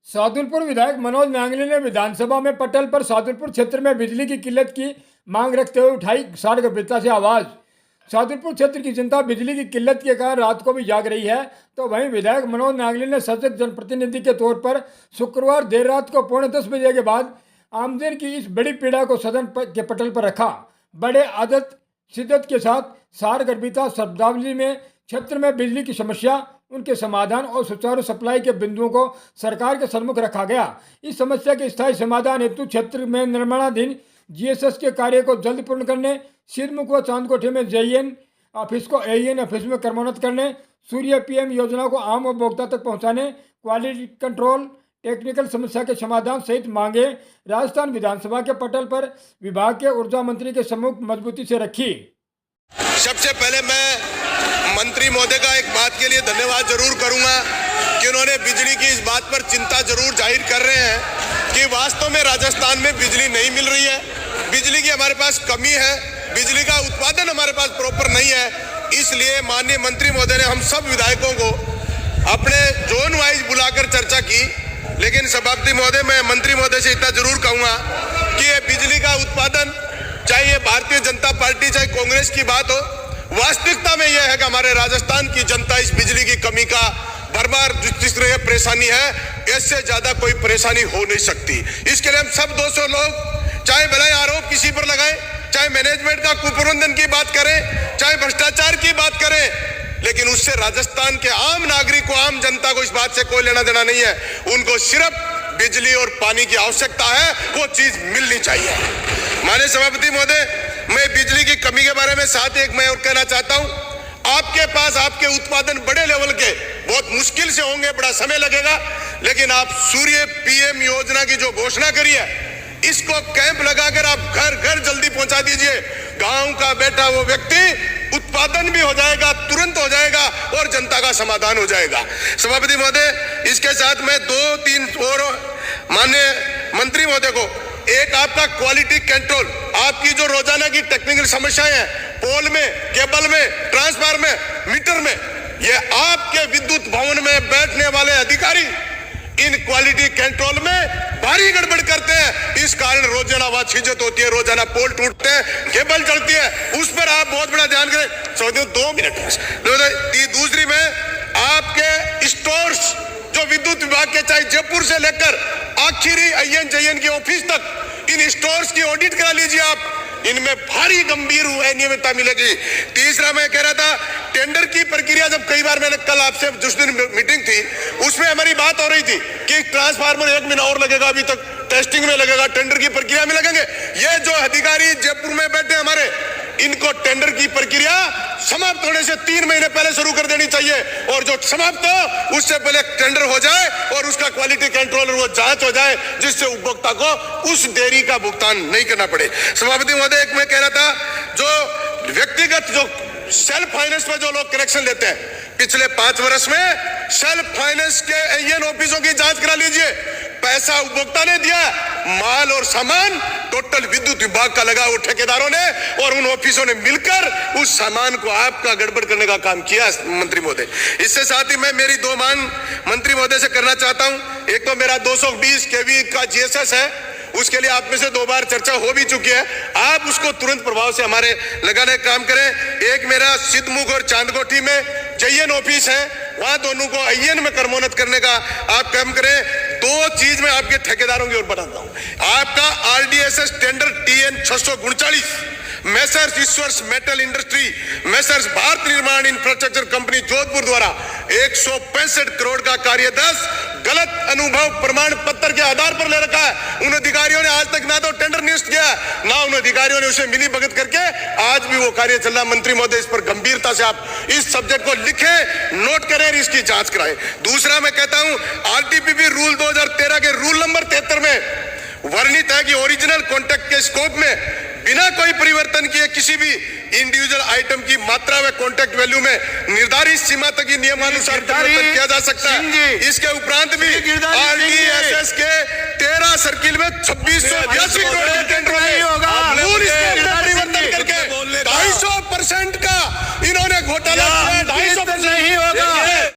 सादुलपुर विधायक मनोज नांगली ने विधानसभा में पटेल पर सादुलपुर क्षेत्र में बिजली की किल्लत की मांग रखते हुए उठाई किसान गंभीरता से आवाज। सादुलपुर क्षेत्र की जनता बिजली की किल्लत के कारण रात को भी जाग रही है, तो वहीं विधायक मनोज नांगली ने सशक्त जनप्रतिनिधि के तौर पर शुक्रवार देर रात को 10:45 बजे के बाद आमजन की इस बड़ी पीड़ा को सदन के पटल पर रखा। बड़े आदत शिद्दत के साथ सार गंभीरता शब्दावली में क्षेत्र में बिजली की समस्या, उनके समाधान और सुचारू सप्लाई के बिंदुओं को सरकार के सम्मुख रखा गया। इस समस्या के स्थायी समाधान हेतु क्षेत्र में निर्माणाधीन जीएसएस के कार्य को जल्द पूर्ण करने, सिरमुख व चांदकोठी में जेईएन ऑफिस को एईएन ऑफिस में क्रमोन्नत करने, सूर्य पीएम योजना को आम उपभोक्ता तक पहुंचाने, क्वालिटी कंट्रोल, टेक्निकल समस्या के समाधान सहित मांगे राजस्थान विधानसभा के पटल पर विभाग के ऊर्जा मंत्री के सम्मुख मजबूती से रखी। सबसे पहले मैं मंत्री महोदय का एक बात के लिए धन्यवाद जरूर करूंगा कि उन्होंने बिजली की इस बात पर चिंता जरूर जाहिर कर रहे हैं कि वास्तव में राजस्थान में बिजली नहीं मिल रही है, बिजली की हमारे पास कमी है, बिजली का उत्पादन हमारे पास प्रॉपर नहीं है। इसलिए माननीय मंत्री महोदय ने हम सब विधायकों को अपने जोन वाइज बुलाकर चर्चा की। लेकिन सभापति महोदय, मैं मंत्री महोदय से इतना जरूर कहूंगा कि ये बिजली का उत्पादन, चाहे ये भारतीय जनता पार्टी चाहे कांग्रेस की बात हो, वास्तविकता में यह है कि हमारे राजस्थान की जनता इस बिजली की कमी का बार-बार जिस तरह परेशानी है, इससे ज्यादा कोई परेशानी हो नहीं सकती। इसके लिए हम सब 200 लोग, चाहे भले आरोप किसी पर लगाए, चाहे मैनेजमेंट का कुप्रबंधन की बात करें, चाहे भ्रष्टाचार की बात करें, लेकिन उससे राजस्थान के आम नागरिक को, आम जनता को इस बात से कोई लेना देना नहीं है। उनको सिर्फ बिजली और पानी की आवश्यकता है, वो चीज मिलनी चाहिए। माननीय सभापति महोदय, मैं बिजली की कमी के बारे में साथ एक मैं और कहना चाहता हूं, आपके पास आपके उत्पादन बड़े लेवल के बहुत मुश्किल से होंगे, बड़ा समय लगेगा, लेकिन आप सूर्य पीएम योजना की जो घोषणा करी है, इसको कैंप लगाकर आप घर घर जल्दी पहुंचा दीजिए। गांव का बैठा वो व्यक्ति उत्पादन भी हो जाएगा, तुरंत हो जाएगा और जनता का समाधान हो जाएगा। सभापति महोदय, इसके साथ मैं 2-3 और माननीय मंत्री महोदय को, एक आपका क्वालिटी कंट्रोल, आपकी जो रोजाना की टेक्निकल समस्याएं हैं, पोल में, केबल में, ट्रांसफार्मर में, मीटर में, ये आपके विद्युत भवन में बैठने वाले अधिकारी इन क्वालिटी कंट्रोल में भारी गड़बड़ करते हैं। इस कारण रोजाना आवाज छिजत होती है, रोजाना पोल टूटते हैं, केबल जलती है, उस पर आप बहुत बड़ा ध्यान करें। 2 मिनट। दूसरी में आपके स्टोर्स जो विद्युत विभाग के, चाहे जयपुर से लेकर आखिरी आईएन जेईएन की ऑफिस तक, इन स्टोर्स की ऑडिट करा लीजिए आप, इनमें भारी गंभीर अनियमितता मिलेगी। तीसरा मैं कह रहा था, टेंडर की प्रक्रिया, जब कई बार मैंने कल आपसे जिस दिन मीटिंग थी उसमें हमारी बात हो रही थी कि ट्रांसफार्मर 1 महीना और लगेगा, अभी तक टेस्टिंग में लगेगा, टेंडर की प्रक्रिया में लगेंगे। ये जो अधिकारी जयपुर में बैठे हमारे, इनको टेंडर की प्रक्रिया समाप्त होने से 3 महीने पहले शुरू कर देनी चाहिए, और जो समाप्त हो उससे पहले टेंडर हो जाए और उसका क्वालिटी कंट्रोल वो जांच हो जाए, जिससे उपभोक्ता को उस देरी का भुगतान नहीं करना पड़े। सभापति महोदय, एक मैं कह रहा था, जो व्यक्तिगत जो सेल्फ फाइनेंस में जो लोग कनेक्शन लेते हैं, पिछले 5 वर्ष में सेल्फ फाइनेंस के एईएन ऑफिसों की जांच करा लीजिए। पैसा उपभोक्ता ने दिया, माल और सामान टोटल विद्युत विभाग का लगा, वो ठेकेदारों ने और उन ऑफिसों ने मिलकर उस सामान को आपका गड़बड़ करने का काम किया। मंत्री महोदय, इससे साथ ही मैं मेरी 2 मांग मंत्री महोदय से करना चाहता हूं। एक तो मेरा 220 केवी का जीएसएस है, उसके लिए आप में से 2 बार चर्चा हो भी चुकी है, आप उसको तुरंत प्रभाव से हमारे लगाने का काम करें। एक मेरा सिद्धमुख और चांदकोठी में जेईएन ऑफिस है, वहां दोनों को आईएन में क्रमोन्नत करने का आप काम करें। 2 चीज मैं आपके ठेकेदारों की ओर बताता हूं। आपका RDSS tender TN 639, messrs Ishwars metal industry, messrs Bharat Nirman infrastructure company Jodhpur द्वारा 165 करोड़ का कार्य 10 गलत अनुभव प्रमाण पत्र के आधार पर ले रखा है। उन अधिकारियों ने आज तक ना तो टेंडर नियुक्त किया, ना उन अधिकारियों ने उसे मिली भगत करके आज भी वो कार्य चल रहा। मंत्री महोदय, इस पर गंभीरता से आप इस सब्जेक्ट को लिखें, नोट करें, इसकी जांच कराएं। दूसरा मैं कहता हूं, आरटीपीपी रूल 2013 के रूल नंबर 73 में वर्णित है कि ओरिजिनल कॉन्ट्रैक्ट के स्कोप में बिना कोई परिवर्तन किए किसी भी इंडिविजुअल आइटम की मात्रा व कॉन्ट्रैक्ट वैल्यू में निर्धारित सीमा तक ही नियमानुसार परिवर्तन किया जा सकता है। इसके उपरांत भी आरडीएसएस के 13 सर्किल में 2682 करोड़ के टेंडर परिवर्तन करके 250% का इन्होंने घोटाला किया। 250%